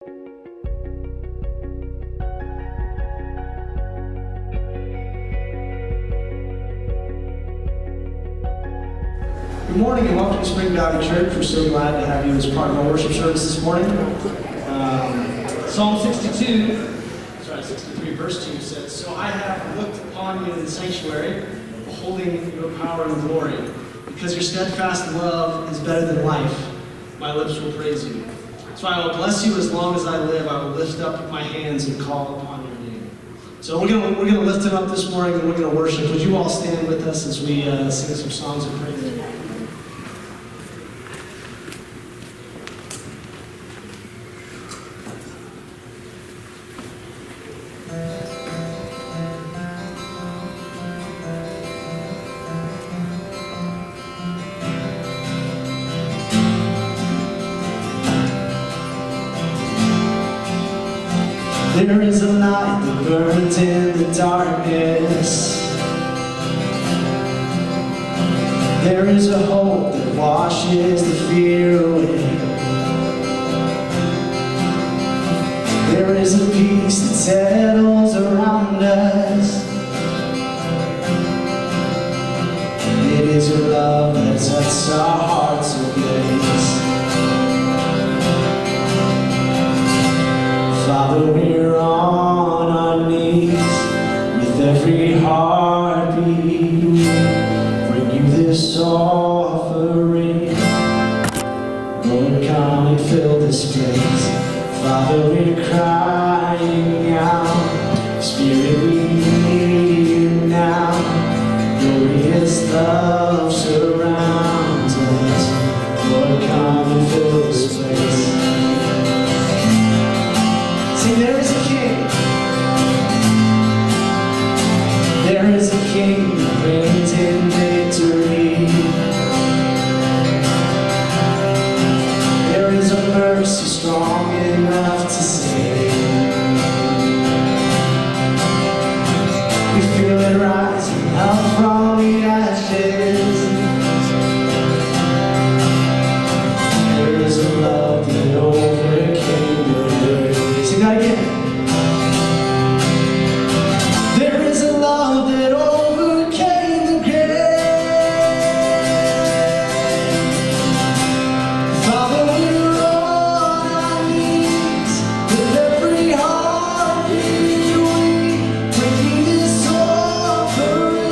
Good morning and welcome to Spring Valley Church. We're so glad to have you as part of our worship service this morning. Psalm 63, verse 2 says, "So I have looked upon you in the sanctuary, beholding your power and glory. Because your steadfast love is better than life, my lips will praise you. So I will bless you as long as I live. I will lift up my hands and call upon your name." So we're gonna lift him up this morning and we're gonna worship. Would you all stand with us as we sing some songs of praise? There is a light that burns in the darkness. There is a hope that washes the fear away. There is a peace that settles around us. It is your love that sets our hearts ablaze. Father, we're on our knees with every heartbeat. Bring you this offering. Lord, come and fill this place. Father, we're crying out. Spirit, we need you now. Glorious love surrounds us. Lord, come and fill this place. There is a king. There is a king who reigns in victory. There is a mercy strong enough to save. We feel it rising up from the ashes. There is a love that overcame the grave. Sing that again. There is a love that overcame the grave. Father, we're on our knees with every heartbeat. We bring you this offering.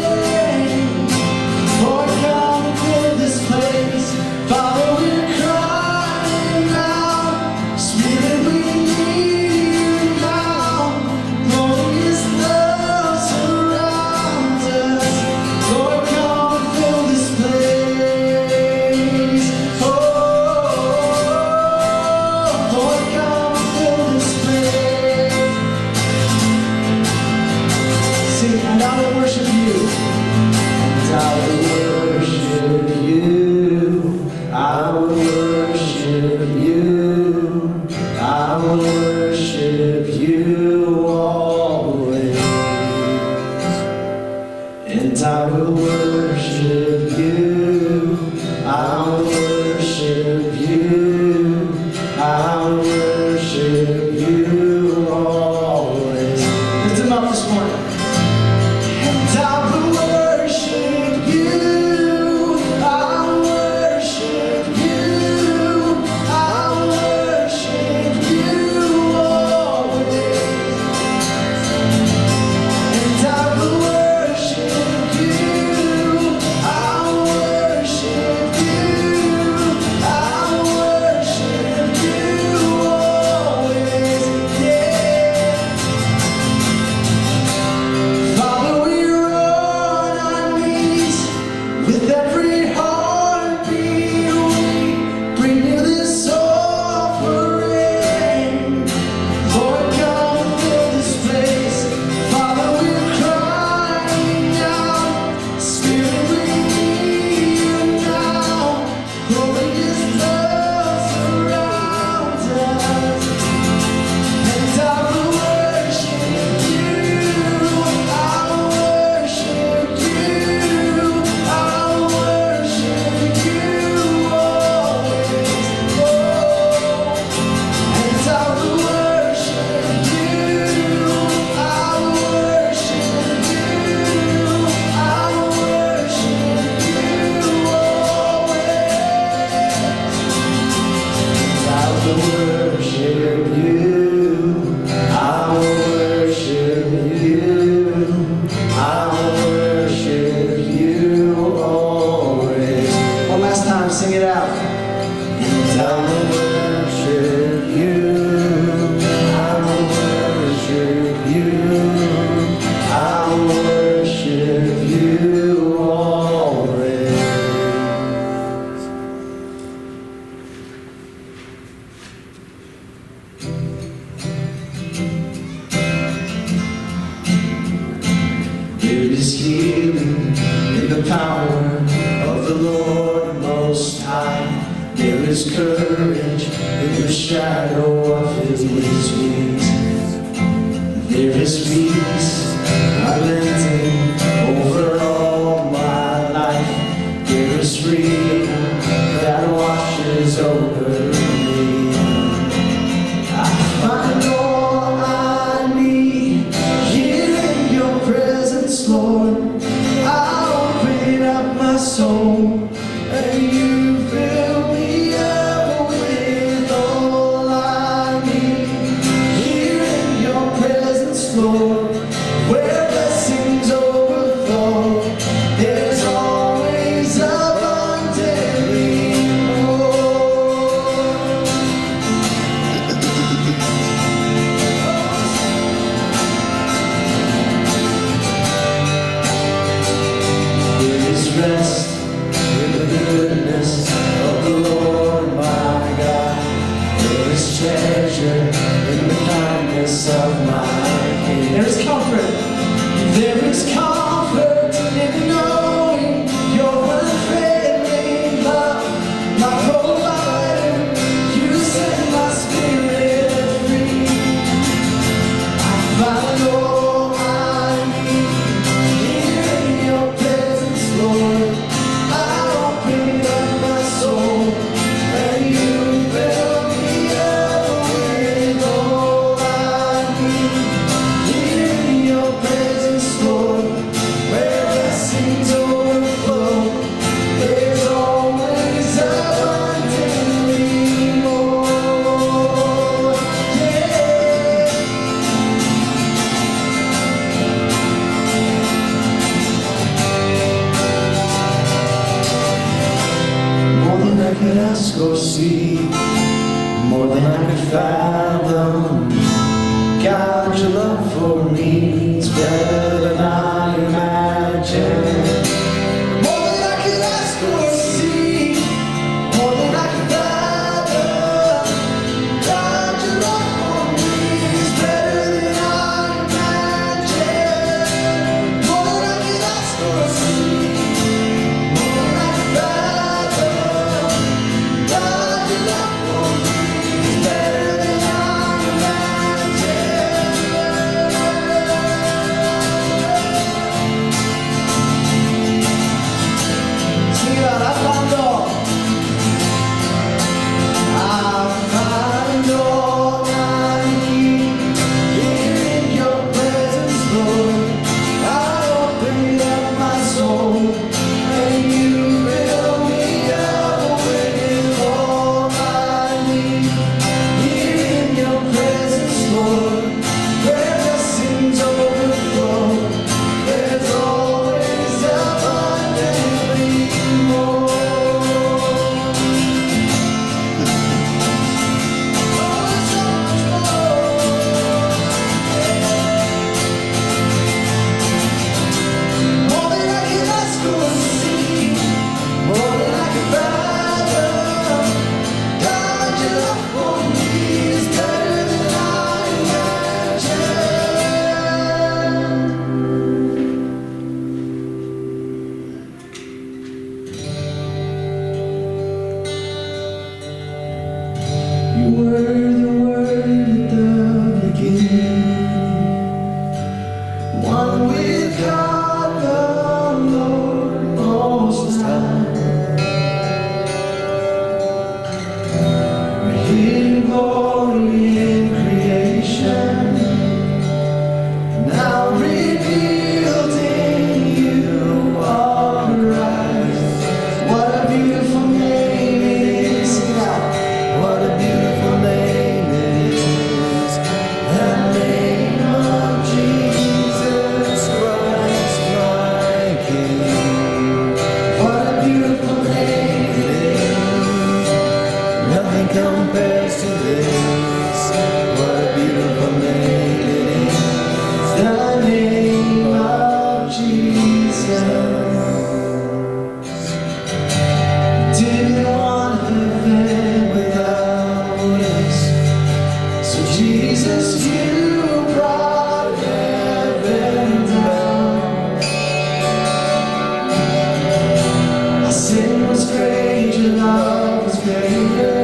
Lord, come and fill this place. Father, we're crying out. Spirit, we need you now. Glorious love surrounds us. Lord, come and fill this place. Oh, Lord, come and fill this place. Sing, and I will worship you. And I will worship you. I will worship you. I will worship you always. And I will worship you. I will worship you. I will worship you always. Lift him up this morning. And I will worship you. I will worship you. I will worship you always. And I will worship you. is courage in the shadow of his wings. There is peace unending over all my life. There is freedom that washes over me. I find all I need here in your presence, Lord. I open up my soul and you fill me up with all I need here in your presence, Lord, where blessings overflow. There's always abundantly more. There is rest in the goodness of the Lord my God. There is treasure in the kindness of my King. There is comfort. There is comfort in knowing your unfailing love, my provider. You set my spirit free. I find all I need here in your presence, Lord. I open up my soul and you fill me up with all I need here in your presence, Lord, where blessings overflow. There's always abundantly more. Yeah. More than I could ask or see, more than I could fathom. God, your love for me is better than I imagined. More than I could ask or see, more than I could fathom. God, your love for me is better than I imagined. More than I could ask or see, more than I could fathom. God, your love for me is better than I imagined. Sing it out, I find all I need here in your presence, Lord. I open up my soul and you fill me up with all I need here in your presence, Lord, where blessings overflow. There's always abundantly more. Oh, so much more. More than I can ask or see, more than I can fathom. God, your love for me is better than I imagined. You were the Word at the beginning, one with God the Lord Most High. Hidden glory in creation, now revealed in you are Christ. What a beautiful name it is now. What a beautiful name it is. The name of Jesus Christ, my King. What a beautiful name it is. Nothing compares to this. What a beautiful name it is. The name of Jesus. Didn't want heaven without us, so Jesus, you brought heaven down. Our sin was great, your love was greater.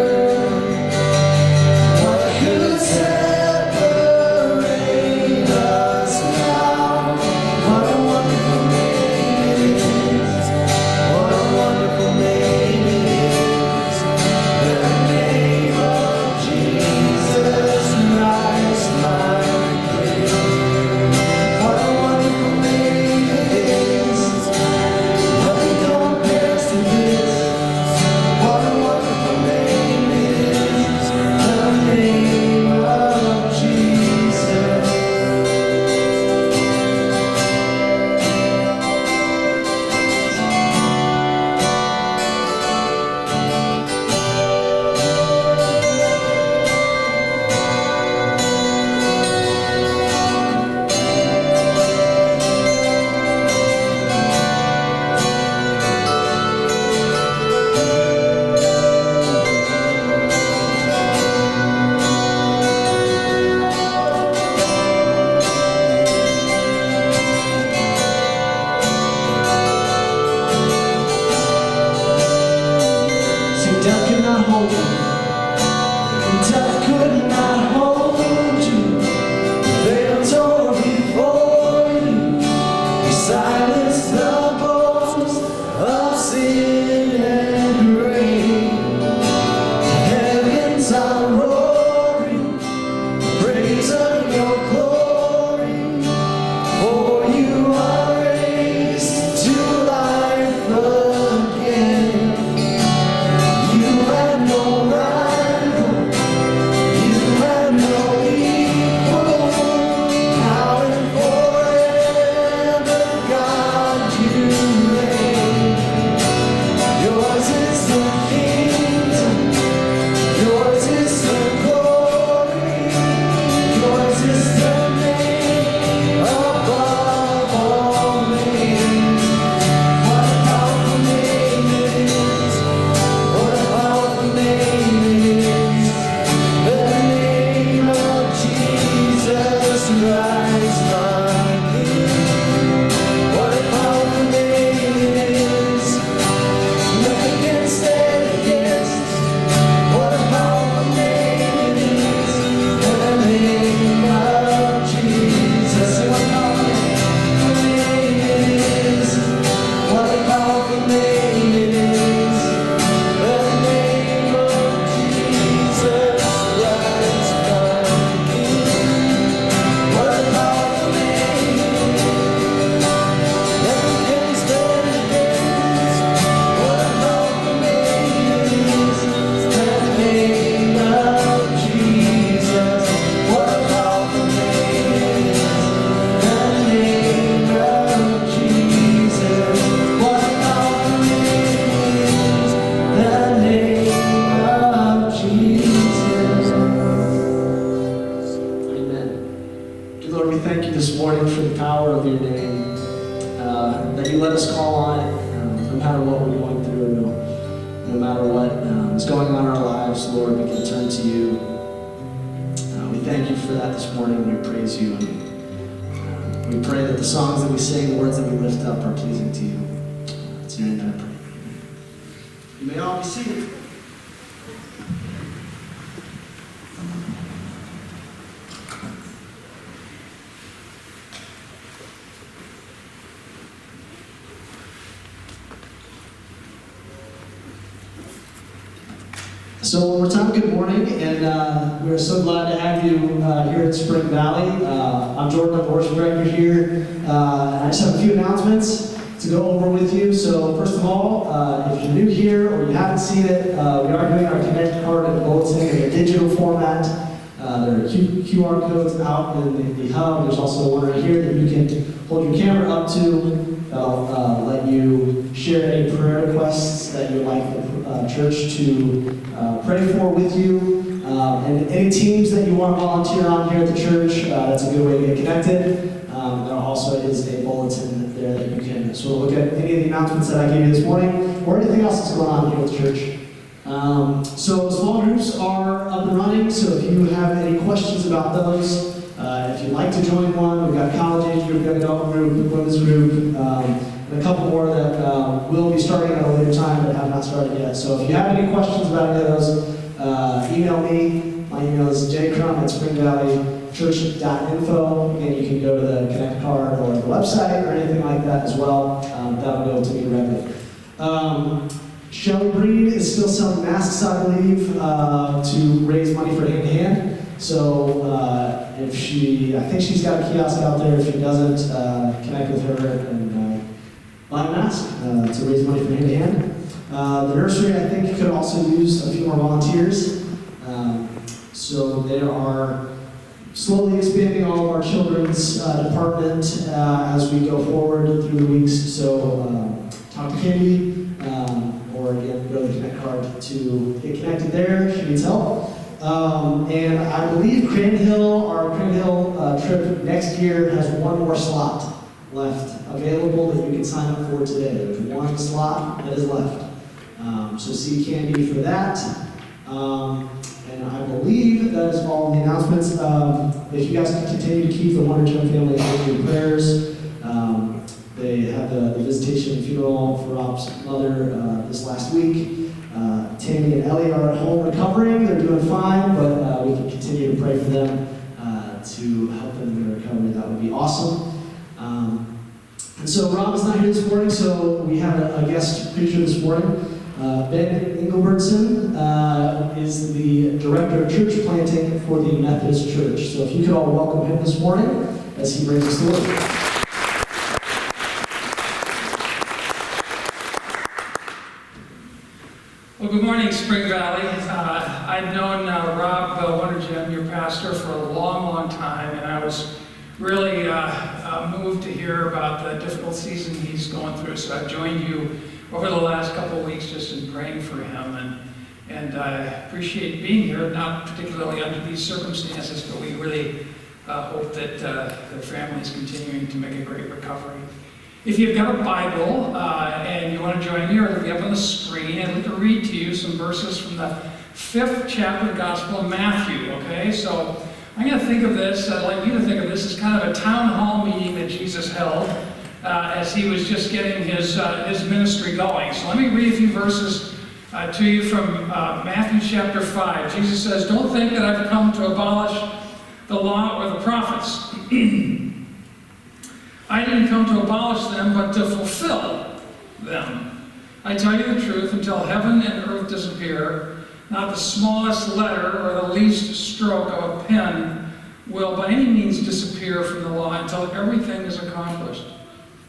we thank you this morning for the power of your name, that you let us call on it, no matter what we're going through, no matter what is going on in our lives, Lord, we can turn to you. We thank you for that this morning, and we praise you, and we pray that the songs that we sing, the words that we lift up are pleasing to you. It's in your name that I pray. You may all be seated. So one more time, good morning, and we're so glad to have you here at Spring Valley. I'm Jordan, I'm the worship director here. I just have a few announcements to go over with you. So first of all, if you're new here or you haven't seen it, we are doing our Connect card and bulletin in a digital format. There are QR codes out in the hub. There's also one right here that you can hold your camera up to. That'll let you share any prayer requests that you'd like the church to pray for with you. And any teams that you want to volunteer on here at the church, that's a good way to get connected. There also is a bulletin there that you can sort of look at any of the announcements that I gave you this morning, or anything else that's going on here at the church. So small groups are up and running, so if you have any questions about those, if you'd like to join one, we've got college age group, we've got adult group, women's group, and a couple more that will be starting at a later time but have not started yet. So if you have any questions about any of those, email me. My email is jcrum@springvalleychurch.info. Again, you can go to the Connect card or the website or anything like that as well. That'll go to me directly. Shelly Breed is still selling masks, I believe, to raise money for Hand to Hand. So I think she's got a kiosk out there. If she doesn't, connect with her and buy a mask to raise money for Hand to Hand. The nursery, I think, could also use a few more volunteers. So they are slowly expanding all of our children's department as we go forward through the weeks. So talk to Candy, or again, go to the Connect card to get connected there. She needs help. And I believe our Crane Hill trip next year has one more slot left available that you can sign up for today. There's one slot that is left. So see Candy for that. And I believe that is all the announcements. If you guys can continue to keep the Wonder Gym family in your prayers. They had the visitation and funeral for Rob's mother this last week. Tammy and Ellie are at home recovering. They're doing fine, but we can continue to pray for them to help them in their recovery. That would be awesome. And so Rob is not here this morning, so we have a guest preacher this morning. Ben Ingebretson is the director of church planting for the Methodist Church. So if you could all welcome him this morning as he brings us the word. Well, good morning, Spring Valley. I've known Rob Wondergem, your pastor, for a long, long time, and I was really moved to hear about the difficult season he's going through. So I've joined you over the last couple of weeks just in praying for him, and I appreciate being here, not particularly under these circumstances, but we really hope that the family is continuing to make a great recovery. If you've got a Bible and you want to join me, or it'll be up on the screen, I'd like to read to you some verses from the 5th chapter of the Gospel of Matthew, okay? So I'm going to think of this, I'd like you to think of this as kind of a town hall meeting that Jesus held as he was just getting his ministry going. So let me read a few verses to you from Matthew chapter 5. Jesus says, "Don't think that I've come to abolish the law or the prophets. I didn't come to abolish them, but to fulfill them. I tell you the truth, until heaven and earth disappear, not the smallest letter or the least stroke of a pen will by any means disappear from the law until everything is accomplished.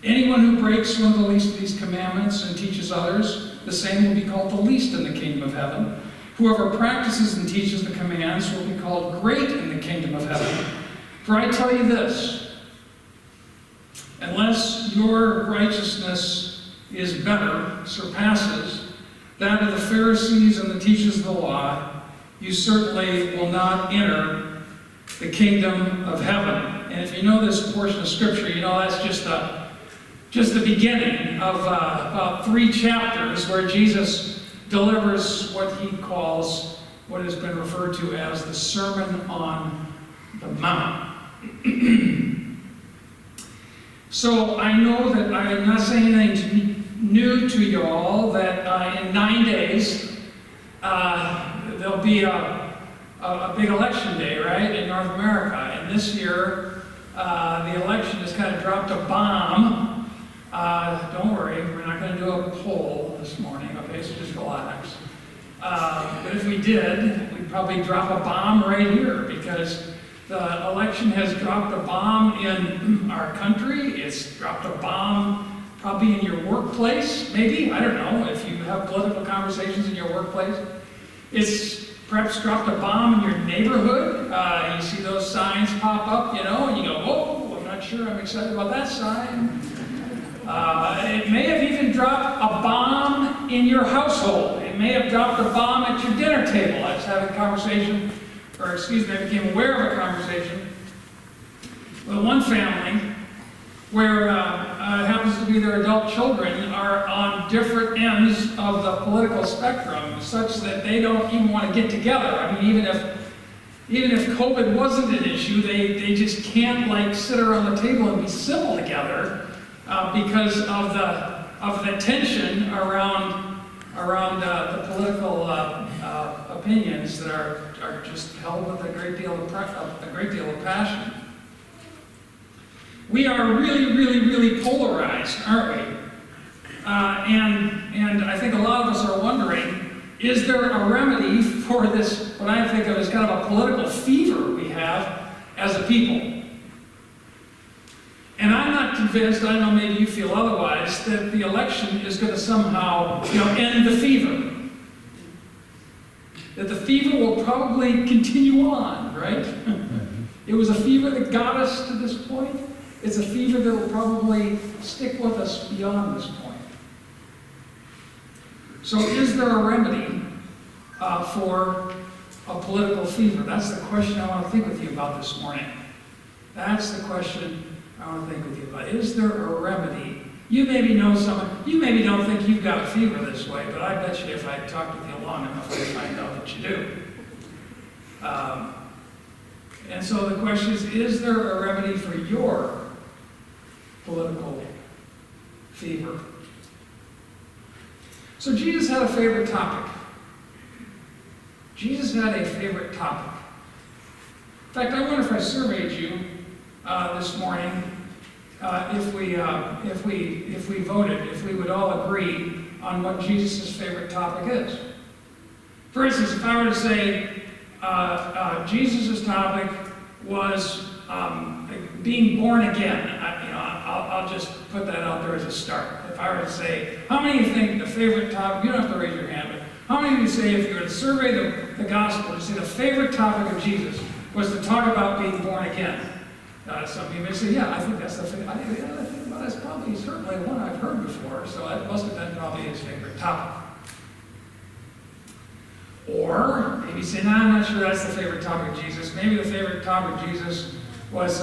Anyone who breaks one of the least of these commandments and teaches others, the same will be called the least in the kingdom of heaven. Whoever practices and teaches the commands will be called great in the kingdom of heaven. For I tell you this, unless your righteousness is better, surpasses that of the Pharisees and the teachers of the law, you certainly will not enter the kingdom of heaven. And if you know this portion of Scripture, you know that's just the beginning of about 3 chapters where Jesus delivers what he calls, what has been referred to as the Sermon on the Mount. So I know that I am not saying anything new to y'all, that in 9 days there'll be a big election day, right, in North America. And this year, the election has kind of dropped a bomb. Don't worry, we're not going to do a poll this morning, okay, so just relax. But if we did, we'd probably drop a bomb right here, because the election has dropped a bomb in our country. It's dropped a bomb probably in your workplace, maybe. I don't know, if you have political conversations in your workplace. It's perhaps dropped a bomb in your neighborhood. You see those signs pop up, you know, and you go, whoa, I'm not sure I'm excited about that sign. It may have even dropped a bomb in your household. It may have dropped a bomb at your dinner table. I was having a conversation, I became aware of a conversation with one family where it happens to be their adult children are on different ends of the political spectrum, such that they don't even want to get together. I mean, even if COVID wasn't an issue, they just can't like sit around the table and be civil together because of the tension around the political opinions that are just held with a great deal of passion. We are really, really, really polarized, aren't we? And I think a lot of us are wondering, is there a remedy for this, what I think of as kind of a political fever we have as a people? And I'm not convinced, I know maybe you feel otherwise, that the election is going to somehow, end the fever. That the fever will probably continue on, right? It was a fever that got us to this point. It's a fever that will probably stick with us beyond this point. So is there a remedy for a political fever? That's the question I want to think with you about this morning. That's the question I want to think with you about. Is there a remedy? You maybe know someone, you maybe don't think you've got a fever this way, but I bet you if I talk with you long enough, I'd find out that you do. And so the question is there a remedy for your political fever? So Jesus had a favorite topic. Jesus had a favorite topic. In fact, I wonder if I surveyed you this morning, if we voted, if we would all agree on what Jesus' favorite topic is. For instance, if I were to say Jesus' topic was being born again, I'll just put that out there as a start. If I were to say, how many of you think the favorite topic, you don't have to raise your hand, but how many of you say if you were to survey the gospel, to say the favorite topic of Jesus was to talk about being born again? Some of you may say, yeah, I think that's the favorite. Well, that's probably certainly one I've heard before, so that must have been probably his favorite topic. Or maybe you say, no, I'm not sure that's the favorite topic of Jesus. Maybe the favorite topic of Jesus was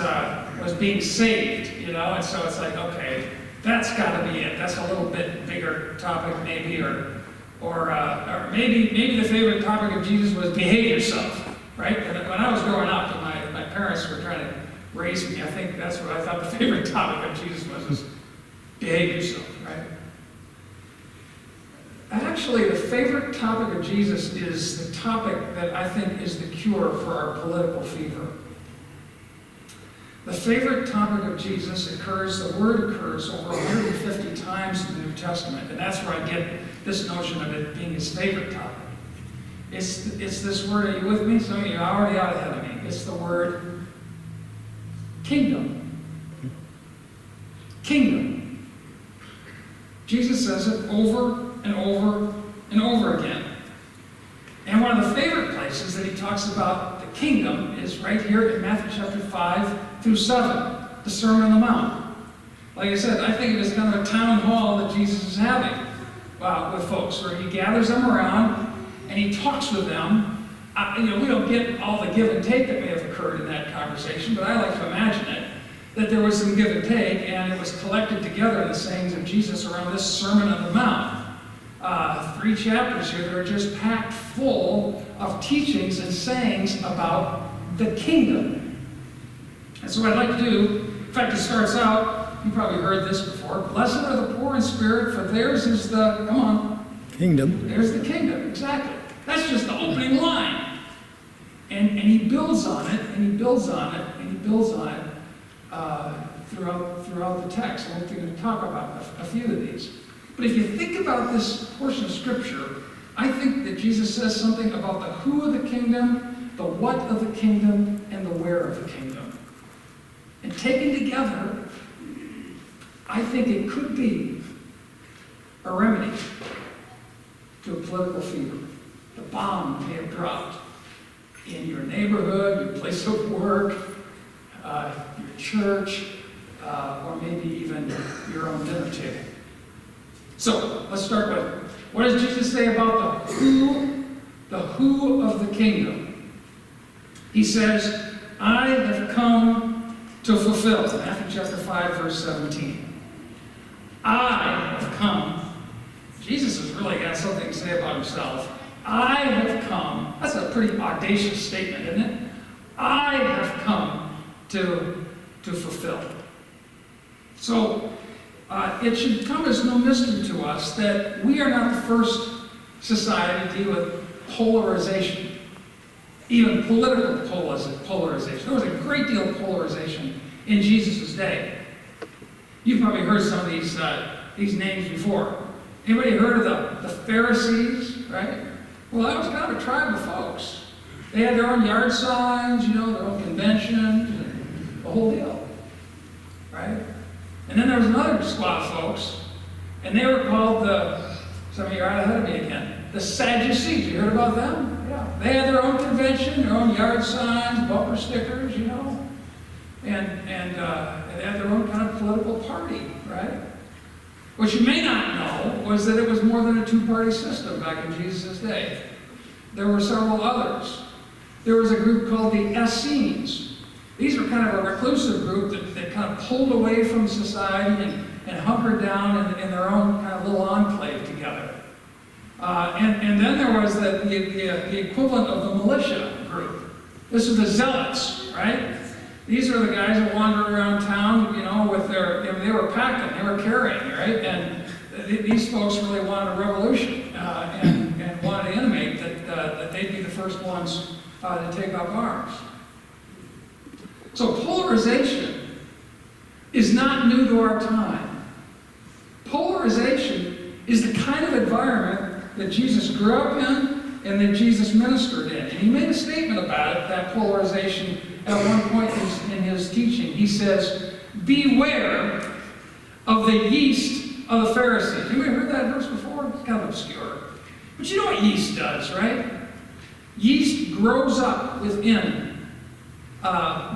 being saved, and so it's like, okay, that's got to be it. That's a little bit bigger topic, maybe, or maybe the favorite topic of Jesus was behave yourself, right? When I was growing up, and my parents were trying to raise me, I think that's what I thought the favorite topic of Jesus was behave yourself, right? Actually, the favorite topic of Jesus is the topic that I think is the cure for our political fever. The favorite topic of Jesus the word occurs over 150 times in the New Testament, and that's where I get this notion of it being his favorite topic. It's this word, are you with me? Some of you are already out ahead of me. It's the word kingdom. Kingdom. Jesus says it over and over and over again. And one of the favorite places that he talks about the kingdom is right here in Matthew chapter 5 through 7, the Sermon on the Mount. Like I said, I think it is kind of a town hall that Jesus is having with folks, where he gathers them around and he talks with them. We don't get all the give and take that may have occurred occurred in that conversation, but I like to imagine it, that there was some give and take, and it was collected together in the sayings of Jesus around this Sermon on the Mount. 3 chapters here that are just packed full of teachings and sayings about the kingdom. And so what I'd like to do, in fact, it starts out, you probably heard this before, blessed are the poor in spirit, for theirs is the, come on. Kingdom. There's the kingdom, exactly. That's just the opening line. And he builds on it, and he builds on it, and he builds on it throughout the text. And we're going to talk about a few of these. But if you think about this portion of Scripture, I think that Jesus says something about the who of the kingdom, the what of the kingdom, and the where of the kingdom. And taken together, I think it could be a remedy to a political fever. The bomb may have dropped in your neighborhood, your place of work, your church, or maybe even your own dinner table. So, let's start with, what does Jesus say about the who of the kingdom? He says, I have come to fulfill, Matthew chapter 5, verse 17. I have come. Jesus has really got something to say about himself. I have come. That's a pretty audacious statement, isn't it? I have come to fulfill. So, it should come as no mystery to us that we are not the first society to deal with polarization, even political polarization. There was a great deal of polarization in Jesus' day. You've probably heard some of these names before. Anybody heard of the Pharisees, right? Well, that was kind of a tribe of folks. They had their own yard signs, their own conventions, the whole deal, right? And then there was another squad of folks, and they were called some of you are out ahead of me again, the Sadducees. You heard about them? Yeah. They had their own convention, their own yard signs, bumper stickers, and they had their own kind of political party, right? What you may not know was that it was more than a two-party system back in Jesus' day. There were several others. There was a group called the Essenes. These were kind of a reclusive group that kind of pulled away from society and hunkered down in their own kind of little enclave together. And then there was the equivalent of the militia group. This is the Zealots, right? These are the guys that wandered around town, with they were packing, they were carrying, right? And these folks really wanted a revolution and wanted to intimate that they'd be the first ones to take up arms. So polarization is not new to our time. Polarization is the kind of environment that Jesus grew up in and that Jesus ministered in. And he made a statement about it, that polarization, at one point in his teaching. He says, beware of the yeast of the Pharisees. You ever heard that verse before? It's kind of obscure. But you know what yeast does, right? Yeast grows up within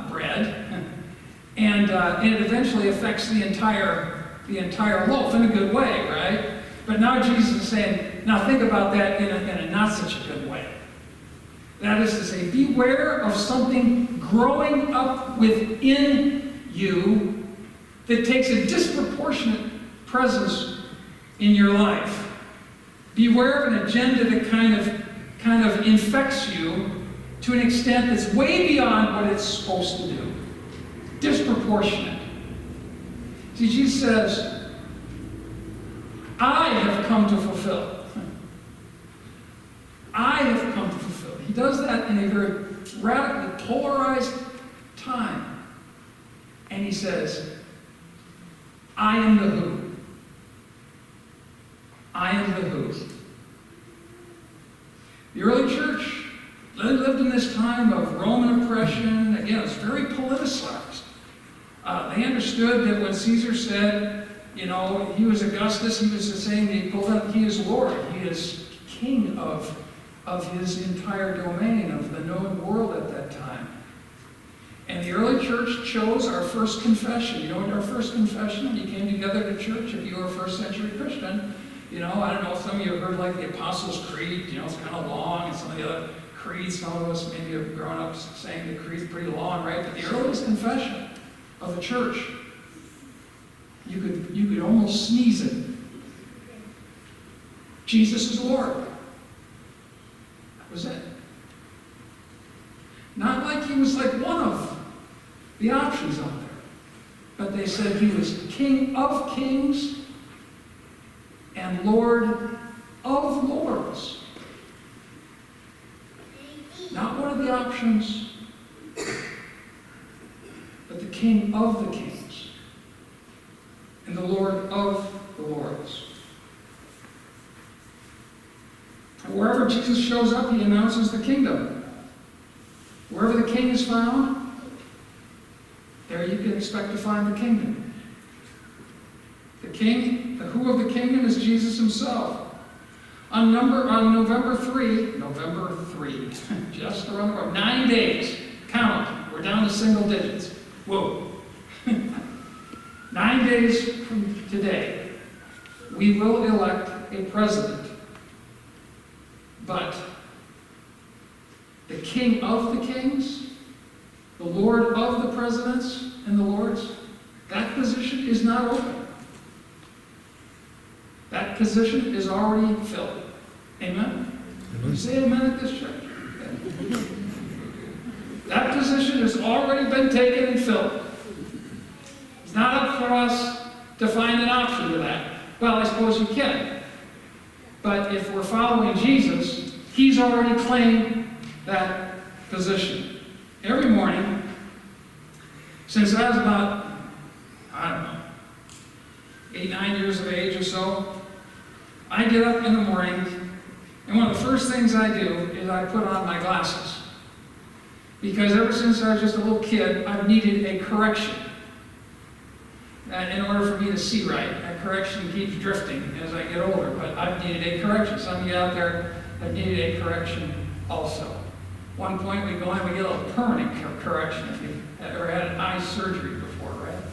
bread, and it eventually affects the entire loaf in a good way, right? But now Jesus is saying, now think about that in a not such a good way. That is to say, beware of something growing up within you that takes a disproportionate presence in your life. Beware of an agenda that kind of infects you to an extent that's way beyond what it's supposed to do. Disproportionate. See, Jesus says, I have come to fulfill. I have come to fulfill. He does that in a very radically polarized time. And he says, I am the who. I am the who. The early church lived in this time of Roman oppression. Again, it's very politicized. They understood that when Caesar said, he was Augustus, he was saying the equivalent, he is Lord, he is king of his entire domain, of the known world at that time. And the early church chose our first confession. You know what our first confession, when you came together to church, if you were a first century Christian, I don't know if some of you have heard like the Apostles' Creed, it's kind of long, and some of the other creed. Some of us maybe have grown up saying the creed's pretty long, right? But the earliest confession of the church, you could almost sneeze it. Jesus is Lord. That was it. Not like he was like one of the options out there, but they said he was King of Kings and Lord of Lords. Not one of the options, but the King of the Kings and the Lord of the Lords. And wherever Jesus shows up, he announces the kingdom. Wherever the king is found, there you can expect to find the kingdom. The king, the who of the kingdom is Jesus himself. On November 3, just around the corner, 9 days, count, we're down to single digits. Whoa. 9 days from today, we will elect a president. But the King of the kings, the Lord of the presidents and the lords, that position is not open. That position is already filled. Amen? You say amen at this church? That position has already been taken and filled. It's not up for us to find an option to that. Well, I suppose you can. But if we're following Jesus, he's already claimed that position. Every morning, since I was about, 8, 9 years of age or so, I get up in the morning, and one of the first things I do is I put on my glasses. Because ever since I was just a little kid, I've needed a correction. In order for me to see right. That correction keeps drifting as I get older, but I've needed a correction. Some of you out there have needed a correction also. One point we go in, we get a little permanent correction if you've ever had an eye surgery before, right?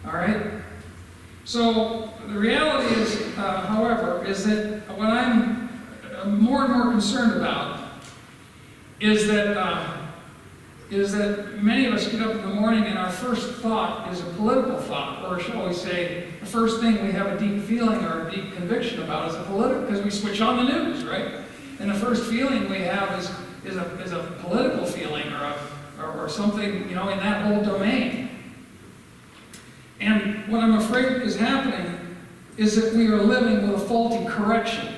All right? So the reality is, however, is that what I'm more and more concerned about is that many of us get up in the morning and our first thought is a political thought, or shall we say, the first thing we have a deep feeling or a deep conviction about is a political, because we switch on the news, right? And the first feeling we have is a political feeling or something, in that whole domain. And what I'm afraid is happening is that we are living with a faulty correction.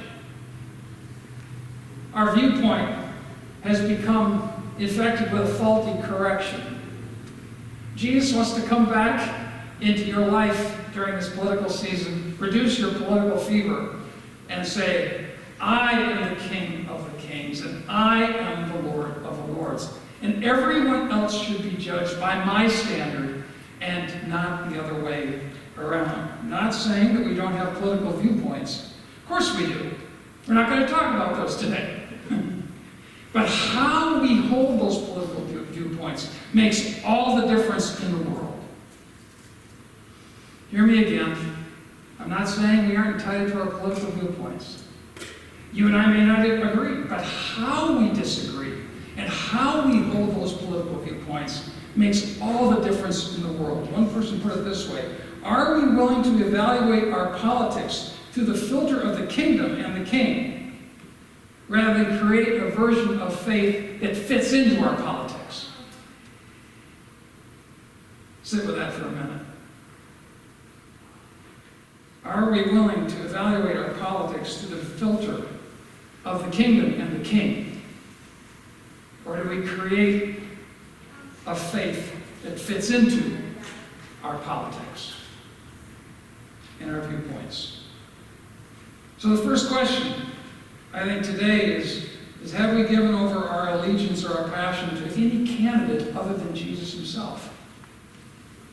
Our viewpoint has become infected with a faulty correction. Jesus wants to come back into your life during this political season, reduce your political fever, and say, I am the King of the kings, and I am the Lord of the lords. And everyone else should be judged by my standard and not the other way around. I'm not saying that we don't have political viewpoints. Of course we do. We're not going to talk about those today. But how we hold those political viewpoints makes all the difference in the world. Hear me again. I'm not saying we aren't entitled to our political viewpoints. You and I may not agree, but how we disagree and how we hold those political viewpoints makes all the difference in the world. One person put it this way: are we willing to evaluate our politics through the filter of the kingdom and the king, rather than create a version of faith that fits into our politics? Sit with that for a minute. Are we willing to evaluate our politics through the filter of the kingdom and the king? Or do we create a faith that fits into our politics and our viewpoints? So the first question, I think, today is have we given over our allegiance or our passion to any candidate other than Jesus himself?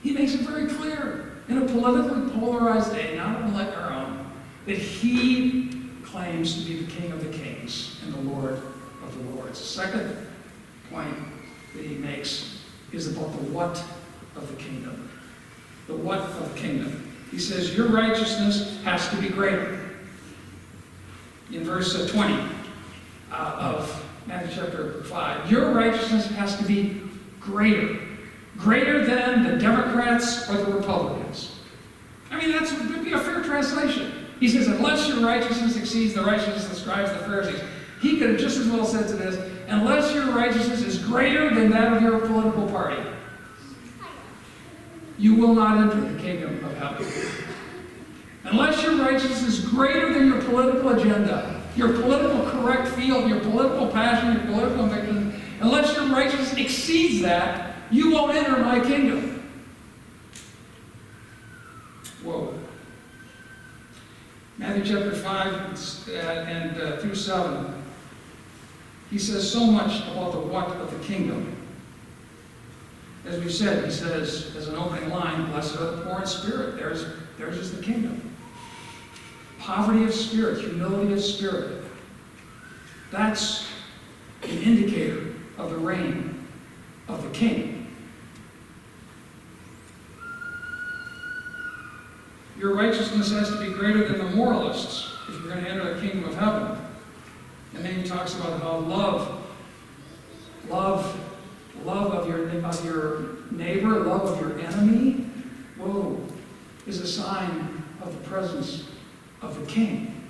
He makes it very clear in a politically polarized day, not unlike our own, that he claims to be the King of the kings and the Lord of the lords. The second point that he makes is about the what of the kingdom. The what of the kingdom. He says, your righteousness has to be greater. In verse 20 of Matthew chapter 5. Your righteousness has to be greater. Greater than the Democrats or the Republicans. I mean, that would be a fair translation. He says, unless your righteousness exceeds the righteousness of the scribes and the Pharisees. He could have just as well said to this, unless your righteousness is greater than that of your political party, you will not enter the kingdom of heaven. Unless your righteousness is greater than your political agenda, your political correct field, your political passion, your political conviction, unless your righteousness exceeds that, you won't enter my kingdom. Whoa. Matthew chapter 5 and through 7. He says so much about the what of the kingdom. As we said, he says, as an opening line, blessed are the poor in spirit. Theirs is the kingdom. Poverty of spirit, humility of spirit. That's an indicator of the reign of the king. Your righteousness has to be greater than the moralists if you're going to enter the kingdom of heaven. And then he talks about how love of your neighbor, love of your enemy, whoa, is a sign of the presence of the king.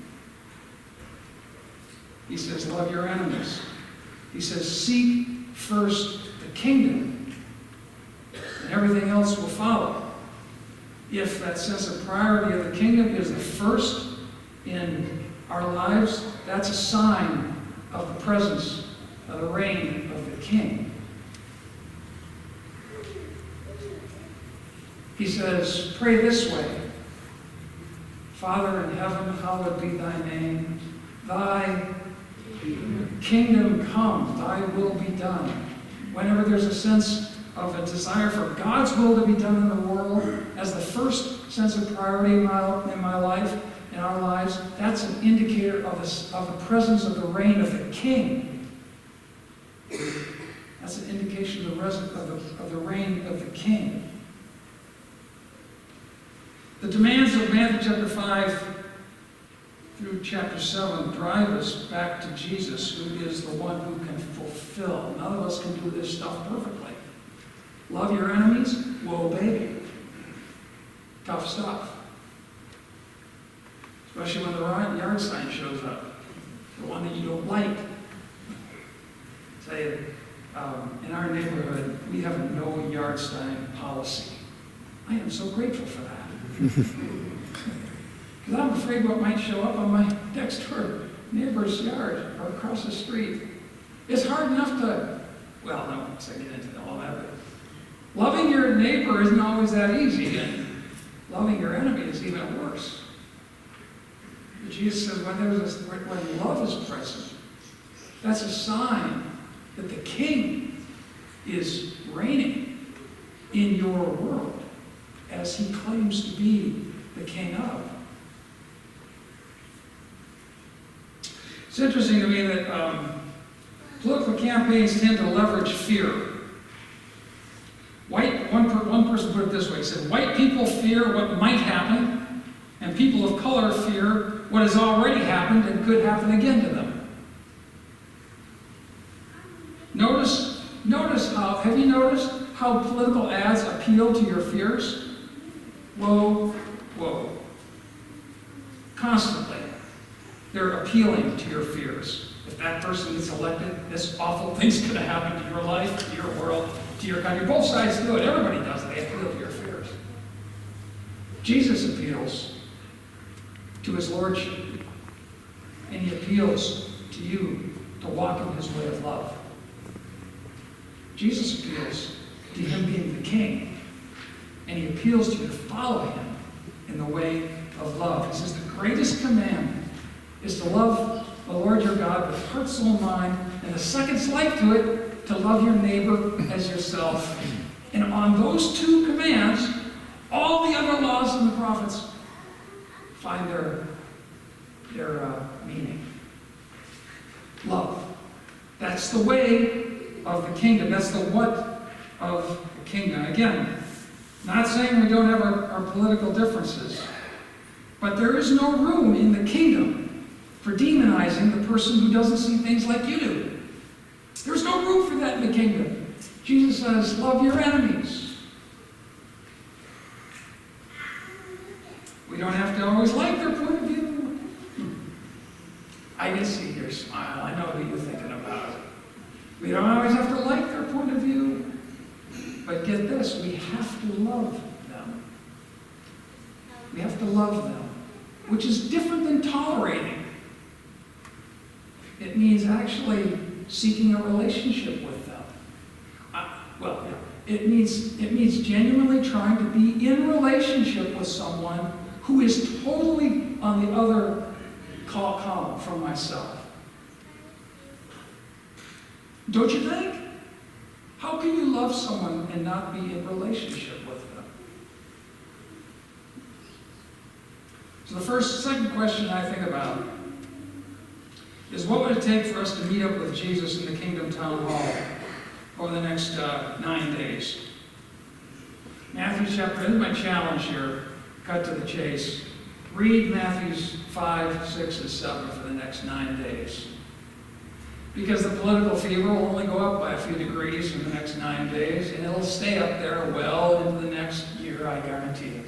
He says, love your enemies. He says, seek first the kingdom, and everything else will follow. If that sense of priority of the kingdom is the first in our lives, that's a sign of the presence of the reign of the king. He says, pray this way. Father in heaven, hallowed be thy name. Thy kingdom come, thy will be done. Whenever there's a sense of a desire for God's will to be done in the world as the first sense of priority in my life, in our lives, that's an indicator of the presence of the reign of the king. That's an indication of the reign of the king. The demands of Matthew chapter 5 through chapter 7 drive us back to Jesus, who is the one who can fulfill. None of us can do this stuff perfectly. Love your enemies, whoa baby. Tough stuff. Especially when the yard sign shows up. The one that you don't like. Say, in our neighborhood, we have a no yard sign policy. I am so grateful for that. Because I'm afraid what might show up on my next door neighbor's yard or across the street. It's hard enough to, well, no, once I get into all that, but loving your neighbor isn't always that easy, and loving your enemy is even worse. But Jesus says when love is present, that's a sign that the king is reigning in your world as he claims to be the king of. It's interesting to me that political campaigns tend to leverage fear. One person put it this way, he said, white people fear what might happen, and people of color fear what has already happened and could happen again to them. Have you noticed how political ads appeal to your fears? Whoa, whoa. Constantly, they're appealing to your fears. If that person gets elected, this awful thing's going to happen to your life, to your world, to your country. Both sides do it. Everybody does it. They appeal to your fears. Jesus appeals to his lordship, and he appeals to you to walk in his way of love. Jesus appeals to him being the king, and he appeals to you to follow him in the way of love. He says the greatest commandment is to love the Lord your God with heart, soul, and mind, and the second's like to it, to love your neighbor as yourself. And on those two commands, all the other laws and the prophets find their meaning. Love. That's the way of the kingdom. That's the what of the kingdom. Again, not saying we don't have our political differences, but there is no room in the kingdom for demonizing the person who doesn't see things like you do. room for that in the kingdom. Jesus says, love your enemies. We don't have to always like their point of view. I can see your smile. I know who you're thinking about. We don't always have to like their point of view. But get this, we have to love them. We have to love them, which is different than tolerating. It means actually seeking a relationship with them. It means genuinely trying to be in relationship with someone who is totally on the other column from myself. Don't you think? How can you love someone and not be in relationship with them? So the second question I think about is, what would it take for us to meet up with Jesus in the Kingdom Town Hall over the next 9 days? Matthew chapter, this is my challenge here, cut to the chase. Read Matthews 5, 6, and 7 for the next 9 days. Because the political fever will only go up by a few degrees in the next 9 days, and it'll stay up there well into the next year, I guarantee it.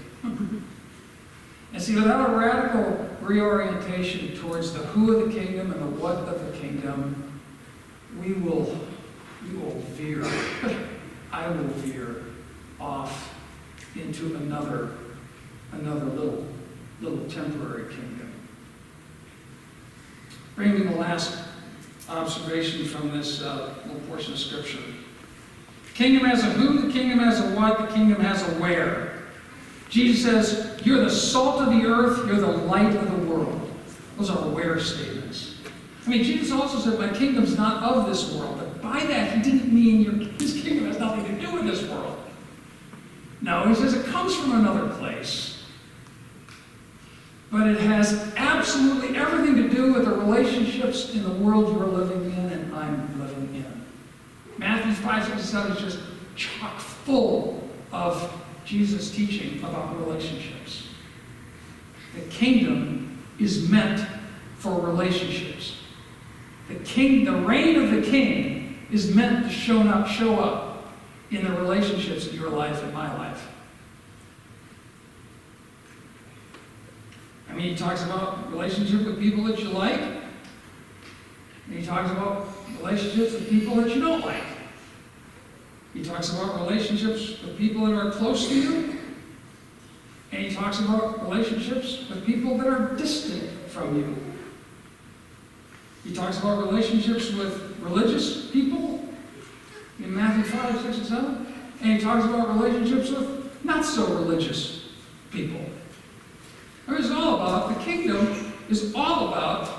And see, without a radical reorientation towards the who of the kingdom and the what of the kingdom, we will veer, I will veer off into another little temporary kingdom. Bring me the last observation from this little portion of Scripture. The kingdom has a who, the kingdom has a what, the kingdom has a where. Jesus says, you're the salt of the earth, you're the light of the world. Those are where statements. I mean, Jesus also said, my kingdom's not of this world. But by that, he didn't mean his kingdom has nothing to do with this world. No, he says it comes from another place. But it has absolutely everything to do with the relationships in the world you're living in and I'm living in. Matthew 5, 6, and 7 is just chock full of Jesus' teaching about relationships. The kingdom is meant for relationships. The reign of the king is meant to show up in the relationships in your life and my life. I mean, he talks about relationship with people that you like, and he talks about relationships with people that you don't like. He talks about relationships with people that are close to you, and he talks about relationships with people that are distant from you. He talks about relationships with religious people in Matthew 5, 6, and 7, and he talks about relationships with not so religious people. I mean, it's all about, the kingdom is all about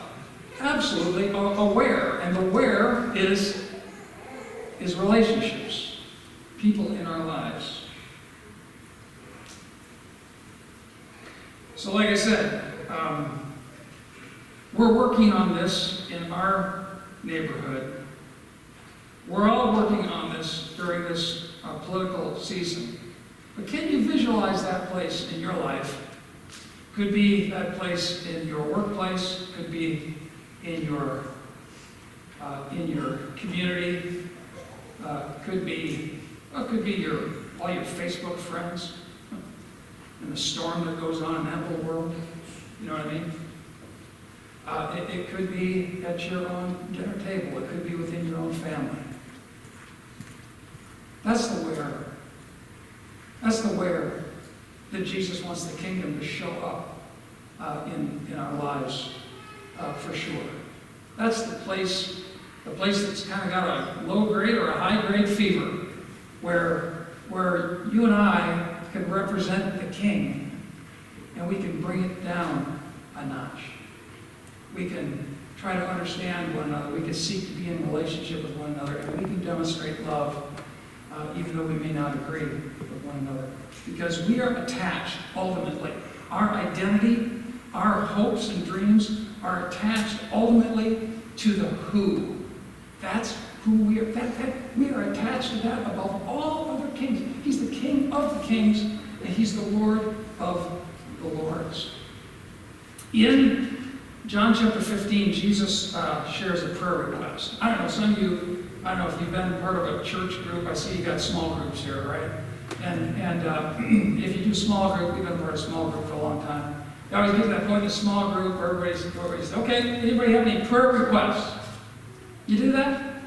absolutely a where, and the where is relationships. People in our lives. So like I said, we're working on this in our neighborhood. We're all working on this during this political season. But can you visualize that place in your life? Could be that place in your workplace, could be in your community, could be all your Facebook friends, and the storm that goes on in that whole world. You know what I mean? It could be at your own dinner table. It could be within your own family. That's the where. That's the where that Jesus wants the kingdom to show up in our lives, for sure. That's the place that's kind of got a low grade or a high grade fever, where you and I can represent the king, and we can bring it down a notch. We can try to understand one another. We can seek to be in relationship with one another, and we can demonstrate love, even though we may not agree with one another. Because we are attached, ultimately. Our identity, our hopes and dreams are attached ultimately to the who. That's who we are. We are attached to that above all other kings. He's the King of the kings, and he's the Lord of the lords. In John chapter 15, Jesus shares a prayer request. I don't know, some of you I don't know if you've been part of a church group. I see you got small groups here, right? And if you do small group, you've been part of a small group for a long time. You always get to that point in the small group where everybody's okay, anybody have any prayer requests? You do that?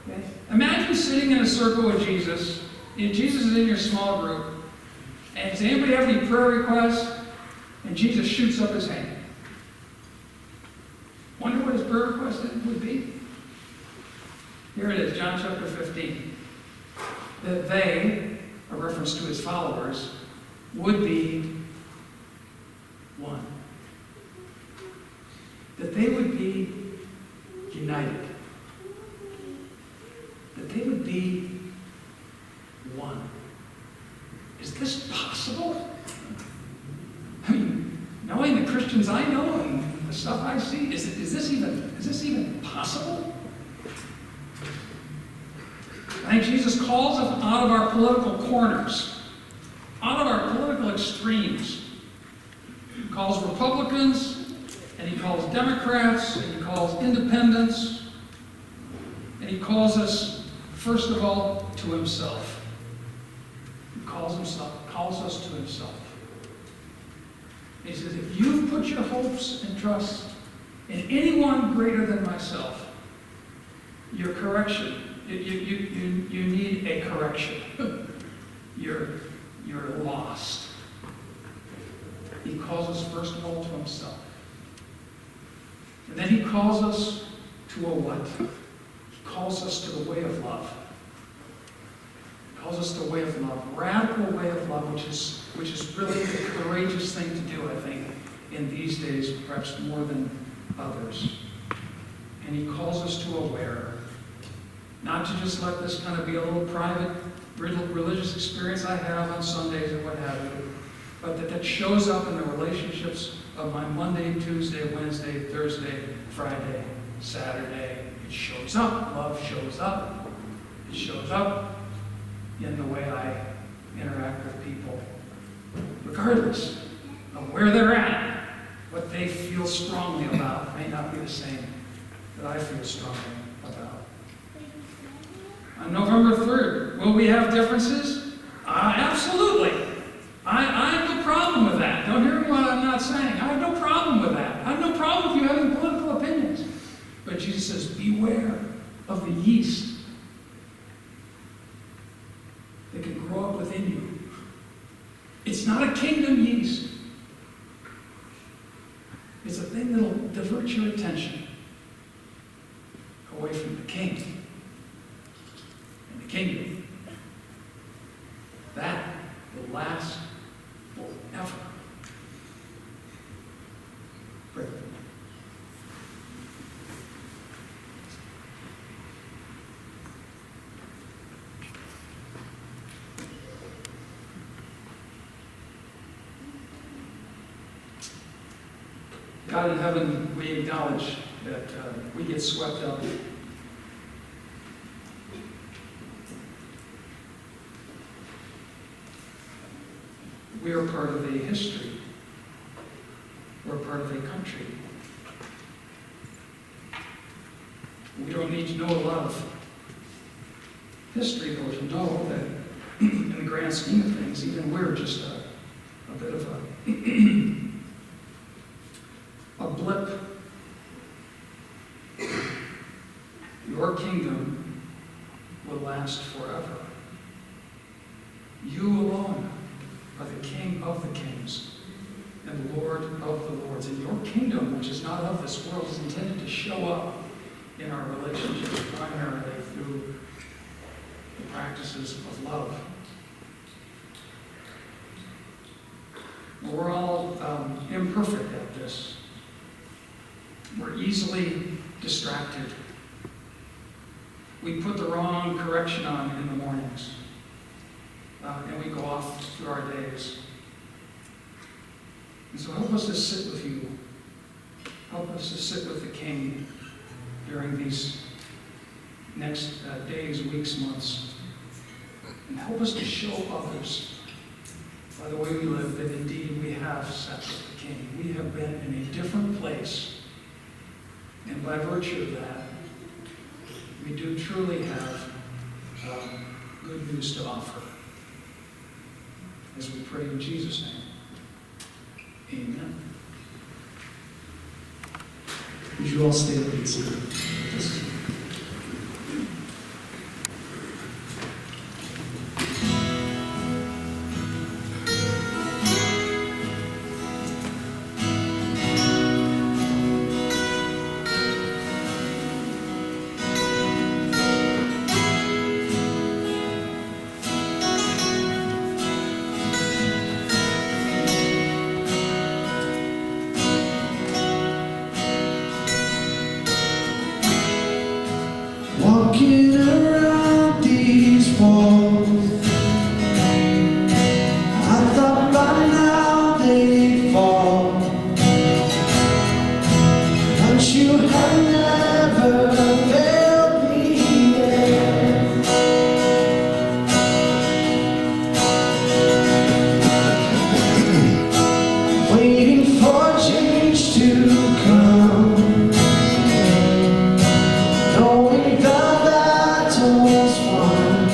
Okay. Imagine sitting in a circle with Jesus. Jesus is in your small group. And does anybody have any prayer requests? And Jesus shoots up his hand. Wonder what his prayer request would be? Here it is, John chapter 15. That they, a reference to his followers, would be one. That they would be united. That they would be one. Is this possible? I mean, knowing the Christians I know and the stuff I see, is this even possible? I think Jesus calls us out of our political corners, out of our political extremes. He calls Republicans, and he calls Democrats, and he calls independents, and he calls us, first of all, to himself. He calls us to himself. He says, if you put your hopes and trust in anyone greater than myself, your correction, you need a correction. You're lost. He calls us first of all to himself. And then he calls us to a what? He calls us to the way of love. He calls us to a way of love, radical way of love, which is really a courageous thing to do, I think, in these days, perhaps more than others. And he calls us to aware. Not to just let this kind of be a little private religious experience I have on Sundays or what have you, but that shows up in the relationships of my Monday, Tuesday, Wednesday, Thursday, Friday, Saturday. It shows up. Love shows up. It shows up in the way I interact with people, regardless of where they're at. What they feel strongly about may not be the same that I feel strongly about. On November 3rd, will we have differences? Absolutely. I have no problem with that. Don't hear me what I'm not saying. I have no problem with that. I have no problem with you having political opinions. But Jesus says, beware of the yeast that can grow up within you. It's not a kingdom yeast. It's a thing that'll divert your attention away from the king. Kingdom. That will last forever. Pray. God in heaven, we acknowledge that we get swept up we are part of a history. We're part of a country. We don't need to know a lot of history, though, to know that in the grand scheme of things, even we're just a bit of a blip. Your kingdom will last forever. You alone are the King of the kings and Lord of the lords. And your kingdom, which is not of this world, is intended to show up in our relationships primarily through the practices of love. We're all imperfect at this. We're easily distracted. We put the wrong correction on in the mornings. And we go off through our days. And so help us to sit with you. Help us to sit with the King during these next days, weeks, months. And help us to show others, by the way we live, that indeed we have sat with the King. We have been in a different place. And by virtue of that, we do truly have good news to offer. As we pray in Jesus' name. Amen. Would you all stay please? Walking around these walls, I thought by now they'd fall, but you have never failed me yet. Waiting for change to come, knowing the battle's won,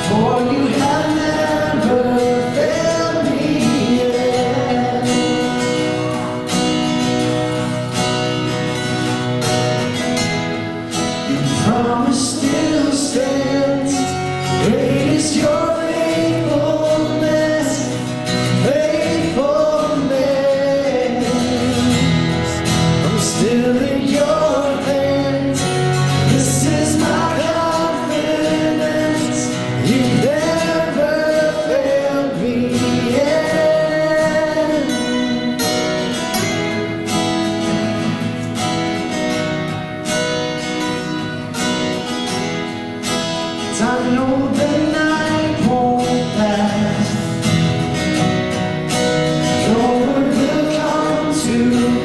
for you have never failed me yet. Your promise still stands, great is your faithfulness, faithfulness. I'm still in your hands. This is my confidence. You never failed me yet. 'Cause I know the night won't last. Your word will come to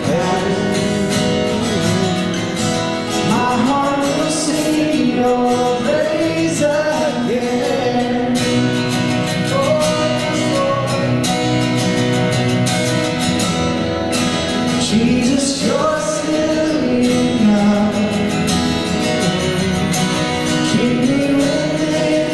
pass. My heart will sing your praise again. Jesus, you're still enough. Keep me within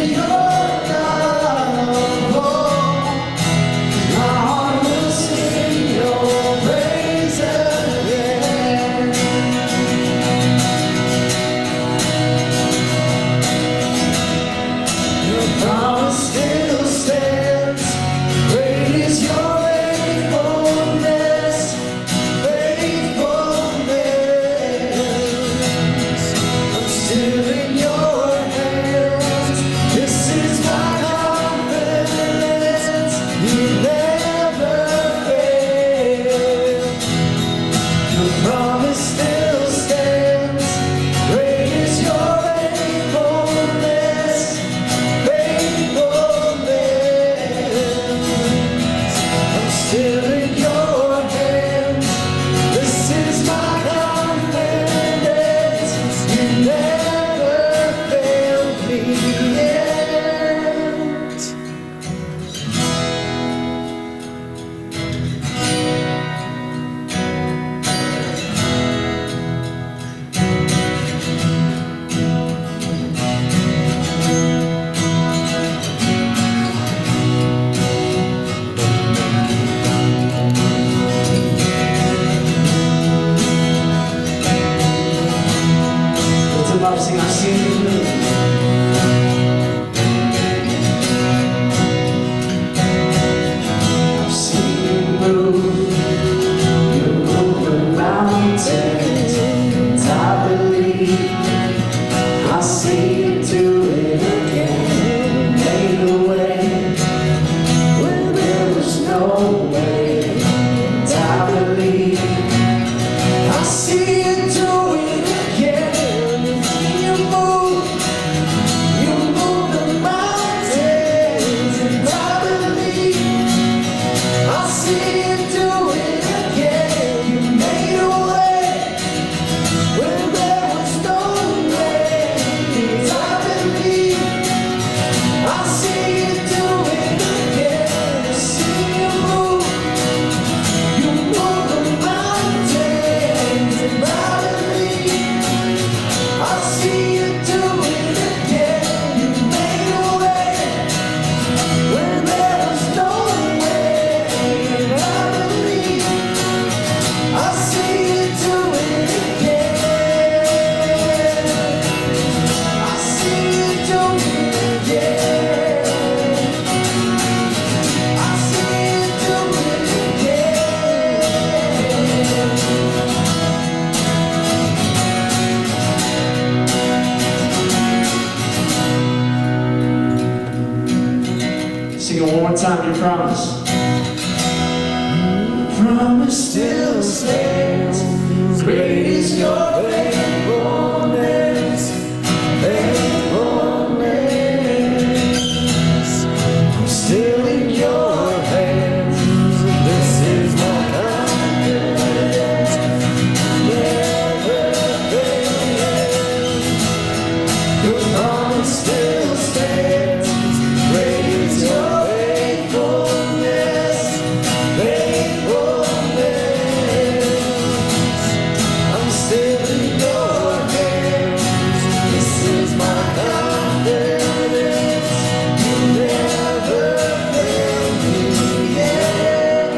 Sing it one more time, your promise. Promise still stands. Great is your faithfulness, faithfulness. I'm still in your hands. This is my confidence. Never failing. Your promise still stands. Great is your faithfulness, faithfulness. I'm still in your hands. This is my confidence. You never failed me yet.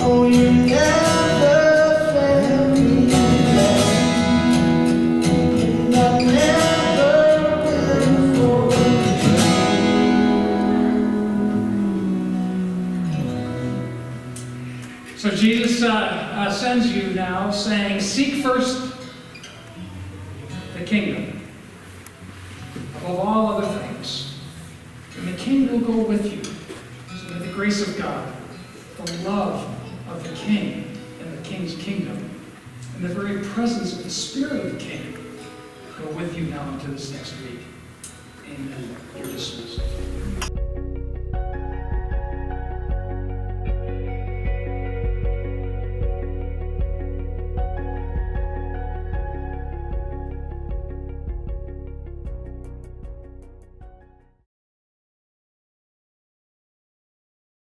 Oh, you never failed me yet. And I never will forget. So Jesus sends you now saying, seek first the kingdom above all other things. And the king will go with you. So that the grace of God, the love of the king and the king's kingdom, and the very presence of the spirit of the king go with you now into this next week. Amen. You're dismissed.